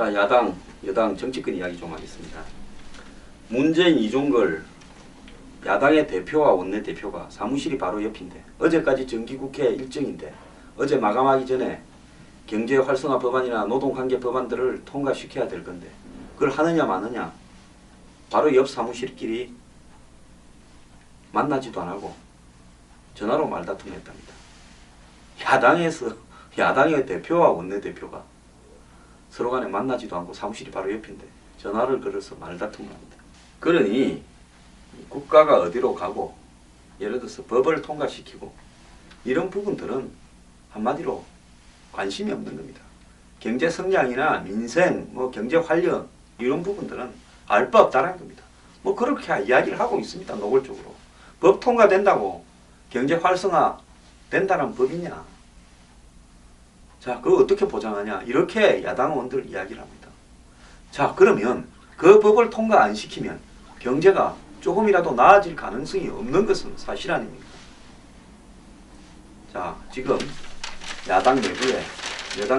자, 야당, 여당 정치권 이야기 좀 하겠습니다. 문재인, 이종걸 야당의 대표와 원내대표가 사무실이 바로 옆인데 어제까지 정기국회 일정인데 어제 마감하기 전에 경제 활성화 법안이나 노동관계 법안들을 통과시켜야 될 건데 그걸 하느냐 마느냐 바로 옆 사무실끼리 만나지도 안 하고 전화로 말다툼했답니다. 야당의 대표와 원내대표가 서로 간에 만나지도 않고 사무실이 바로 옆인데 전화를 걸어서 말다툼을 합니다. 그러니 국가가 어디로 가고 예를 들어서 법을 통과시키고 이런 부분들은 한마디로 관심이 없는 겁니다. 경제 성장이나 민생, 경제 활력 이런 부분들은 알 바 없다는 겁니다. 그렇게 이야기를 하고 있습니다. 노골적으로. 법 통과된다고 경제 활성화 된다는 법이냐? 자, 그거 어떻게 보장하냐? 이렇게 야당 의원들 이야기를 합니다. 자, 그러면 그 법을 통과 안 시키면 경제가 조금이라도 나아질 가능성이 없는 것은 사실 아닙니까? 자, 지금 여당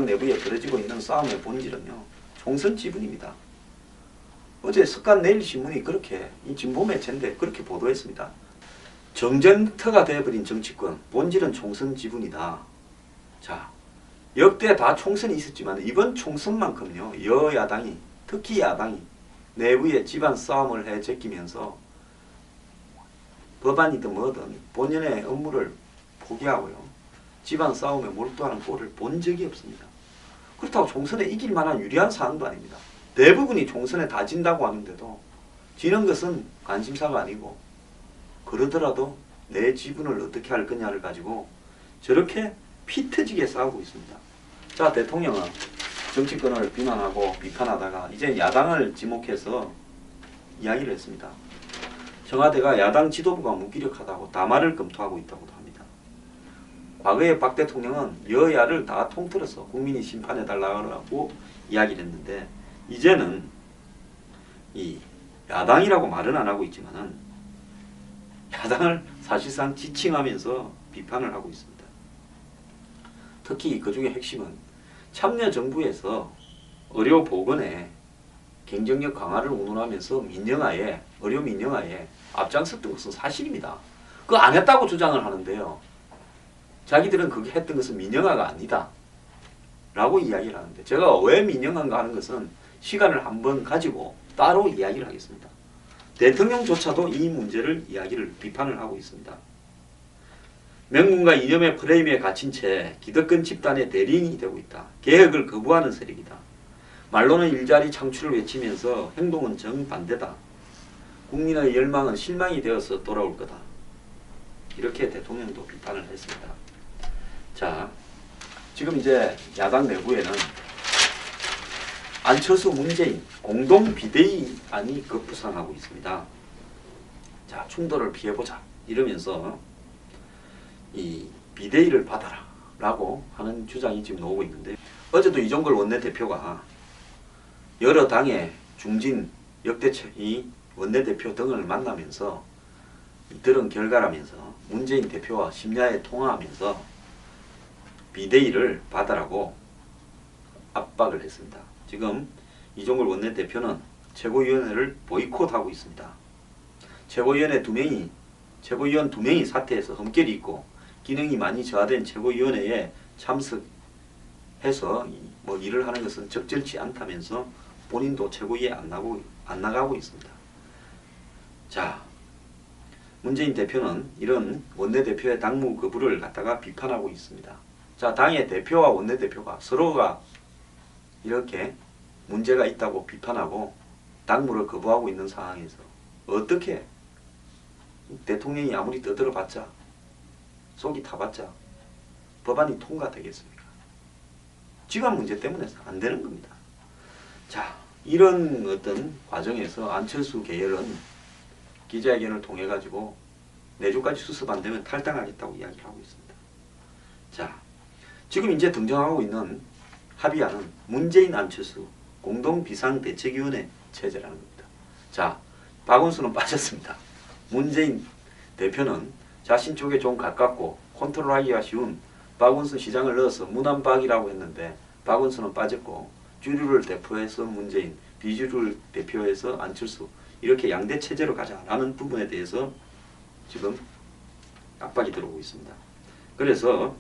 내부에 벌어지고 있는 싸움의 본질은요, 총선 지분입니다. 어제 석간내일신문이 그렇게 이 진보 매체인데 그렇게 보도했습니다. 정쟁터가 되어버린 정치권, 본질은 총선 지분이다. 자, 역대 다 총선이 있었지만 이번 총선만큼요, 여야당이, 특히 야당이 내부에 집안 싸움을 해 제끼면서 법안이든 뭐든 본연의 업무를 포기하고요, 집안 싸움에 몰두하는 꼴을 본 적이 없습니다. 그렇다고 총선에 이길 만한 유리한 사안도 아닙니다. 대부분이 총선에 다 진다고 하는데도 지는 것은 관심사가 아니고 그러더라도 내 지분을 어떻게 할 거냐를 가지고 저렇게 피 터지게 싸우고 있습니다. 자, 대통령은 정치권을 비난하고 비판하다가 이제 야당을 지목해서 이야기를 했습니다. 청와대가 야당 지도부가 무기력하다고 담화를 검토하고 있다고도 합니다. 과거에 박 대통령은 여야를 다 통틀어서 국민이 심판해달라고 이야기를 했는데 이제는 이 야당이라고 말은 안 하고 있지만은 야당을 사실상 지칭하면서 비판을 하고 있습니다. 특히 그 중에 핵심은 참여정부에서 의료보건에 경쟁력 강화를 운운하면서 민영화에, 의료 민영화에 앞장섰던 것은 사실입니다. 그거 안 했다고 주장을 하는데요. 자기들은 그게 했던 것은 민영화가 아니다 라고 이야기를 하는데 제가 왜 민영화인가 하는 것은 시간을 한번 가지고 따로 이야기를 하겠습니다. 대통령조차도 이 문제를 비판을 하고 있습니다. 명분과 이념의 프레임에 갇힌 채 기득권 집단의 대리인이 되고 있다. 개혁을 거부하는 세력이다. 말로는 일자리 창출을 외치면서 행동은 정반대다. 국민의 열망은 실망이 되어서 돌아올 거다. 이렇게 대통령도 비판을 했습니다. 자, 지금 이제 야당 내부에는 안철수, 문재인 공동 비대위안이 급부상하고 있습니다. 자, 충돌을 피해보자 이러면서 이 비대위를 받아라 라고 하는 주장이 지금 나오고 있는데 어제도 이종걸 원내대표가 여러 당의 중진 역대 최위 원내대표 등을 만나면서 이들은 결과라면서 문재인 대표와 심야에 통화하면서 비대위를 받아라고 압박을 했습니다. 지금 이종걸 원내대표는 최고위원회를 보이콧하고 있습니다. 최고위원 두 명이 사퇴해서 흠결이 있고 기능이 많이 저하된 최고위원회에 참석해서 일을 하는 것은 적절치 않다면서 본인도 최고위에 안 나가고 있습니다. 자, 문재인 대표는 이런 원내대표의 당무 거부를 갖다가 비판하고 있습니다. 자, 당의 대표와 원내대표가 서로가 이렇게 문제가 있다고 비판하고 당무를 거부하고 있는 상황에서 어떻게 대통령이 아무리 떠들어봤자 속이 타봤자 법안이 통과되겠습니까? 지간 문제 때문에 안 되는 겁니다. 자, 이런 어떤 과정에서 안철수 계열은 기자회견을 통해 가지고 내주까지 수습 안 되면 탈당하겠다고 이야기를 하고 있습니다. 자, 지금 이제 등장하고 있는 합의안은 문재인 안철수 공동 비상대책위원회 체제라는 겁니다. 자, 박원순은 빠졌습니다. 문재인 대표는 자신 쪽에 좀 가깝고 컨트롤하기가 쉬운 박원순 시장을 넣어서 문안박이라고 했는데 박원순은 빠졌고 주류를 대표해서 문재인, 비주류를 대표해서 안철수 이렇게 양대 체제로 가자라는 부분에 대해서 지금 압박이 들어오고 있습니다. 그래서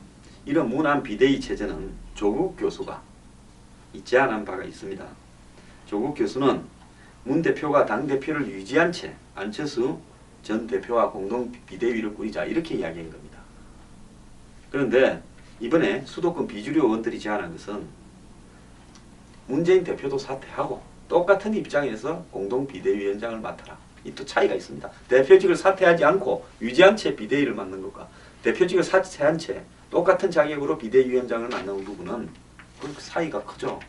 이런 문안 비대위 체제는 조국 교수가 제안한 바가 있습니다. 조국 교수는 문 대표가 당대표를 유지한 채 안철수 전 대표와 공동 비대위를 꾸리자 이렇게 이야기한 겁니다. 그런데 이번에 수도권 비주류 의원들이 제안한 것은 문재인 대표도 사퇴하고 똑같은 입장에서 공동 비대위원장을 맡아라. 이 또 차이가 있습니다. 대표직을 사퇴하지 않고 유지한 채 비대위를 맡는 것과 대표직을 사퇴한 채 똑같은 자격으로 비대위원장을 맡는 부분은 그 사이가 크죠.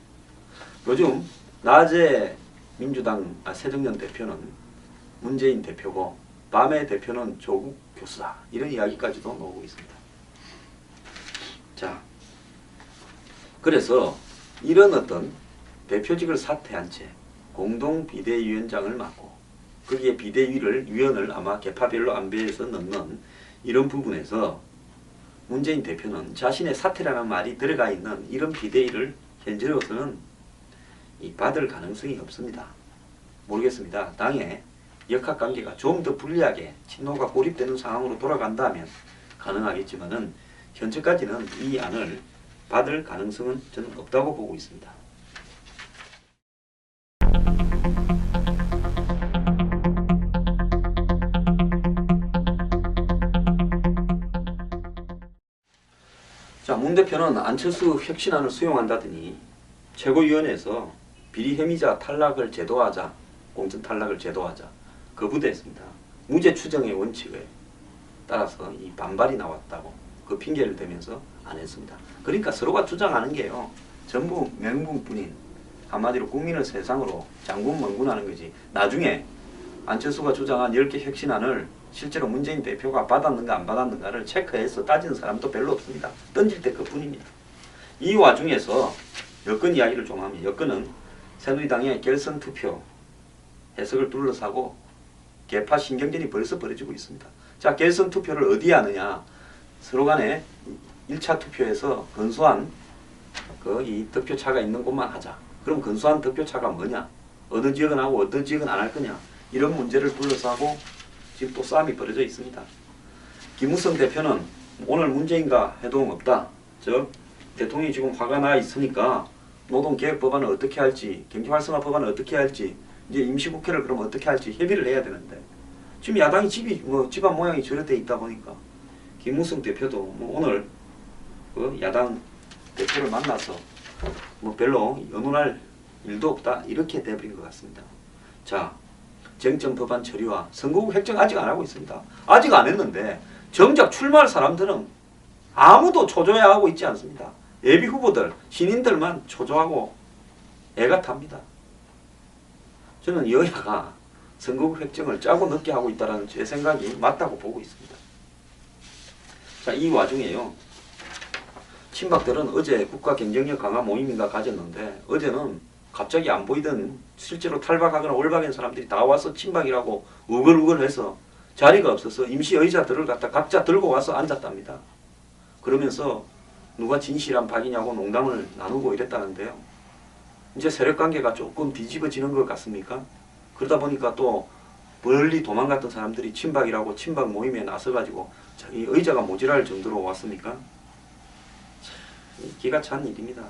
요즘 낮에 민주당 새정년 대표는 문재인 대표고 밤에 대표는 조국 교수다. 이런 이야기까지도 나오고 있습니다. 자, 그래서 이런 어떤 대표직을 사퇴한 채 공동 비대위원장을 맡고 거기에 위원을 아마 계파별로 안배해서 넣는 이런 부분에서 문재인 대표는 자신의 사퇴라는 말이 들어가 있는 이런 비대위를 현재로서는 받을 가능성이 없습니다. 모르겠습니다. 당의 역학관계가 좀 더 불리하게 친노가 고립되는 상황으로 돌아간다면 가능하겠지만은 현재까지는 이 안을 받을 가능성은 저는 없다고 보고 있습니다. 자, 문 대표는 안철수 혁신안을 수용한다더니 최고위원회에서 비리 혐의자 탈락을 제도하자, 공천 탈락을 제도하자 거부됐습니다. 무죄 추정의 원칙에 따라서 이 반발이 나왔다고 그 핑계를 대면서 안 했습니다. 그러니까 서로가 주장하는 게요, 전부 맹분뿐인 한마디로 국민을 세상으로 장군멍군하는 거지. 나중에 안철수가 주장한 10개 혁신안을 실제로 문재인 대표가 받았는가 안 받았는가를 체크해서 따지는 사람도 별로 없습니다. 던질 때 그뿐입니다. 이 와중에서 여권 이야기를 좀 하면, 여권은 새누리당의 결선 투표 해석을 둘러싸고 개파 신경전이 벌써 벌어지고 있습니다. 자, 결선 투표를 어디에 하느냐? 서로 간에 1차 투표에서 근소한 이 득표차가 있는 곳만 하자. 그럼 근소한 득표차가 뭐냐? 어느 지역은 하고 어떤 지역은 안 할 거냐? 이런 문제를 둘러싸고 지금 또 싸움이 벌어져 있습니다. 김무성 대표는 오늘 문재인과 해동 없다. 대통령이 지금 화가 나 있으니까 노동개혁법안을 어떻게 할지, 경제활성화법안을 어떻게 할지, 이제 임시국회를 그럼 어떻게 할지 협의를 해야 되는데, 지금 야당이 집안 모양이 저래 돼 있다 보니까 김무성 대표도 오늘 야당 대표를 만나서 별로 연호할 일도 없다, 이렇게 돼버린 것 같습니다. 자, 쟁점법안 처리와 선거구 획정 아직 안 하고 있습니다. 아직 안 했는데 정작 출마할 사람들은 아무도 초조해하고 있지 않습니다. 예비 후보들, 신인들만 초조하고 애가 탑니다. 저는 여야가 선거구 획정을 짜고 늦게 하고 있다는 제 생각이 맞다고 보고 있습니다. 자, 이 와중에요, 친박들은 어제 국가 경쟁력 강화 모임인가 가졌는데, 어제는 갑자기 안 보이던 실제로 탈박하거나 올박인 사람들이 다 와서 친박이라고 우글우글해서 자리가 없어서 임시 의자들을 갖다 각자 들고 와서 앉았답니다. 그러면서 누가 진실한 박이냐고 농담을 나누고 이랬다는데요. 이제 세력관계가 조금 뒤집어지는 것 같습니까? 그러다 보니까 또 멀리 도망갔던 사람들이 친박이라고 친박 모임에 나서가지고 자기 의자가 모자랄 정도로 왔습니까? 참, 기가 찬 일입니다.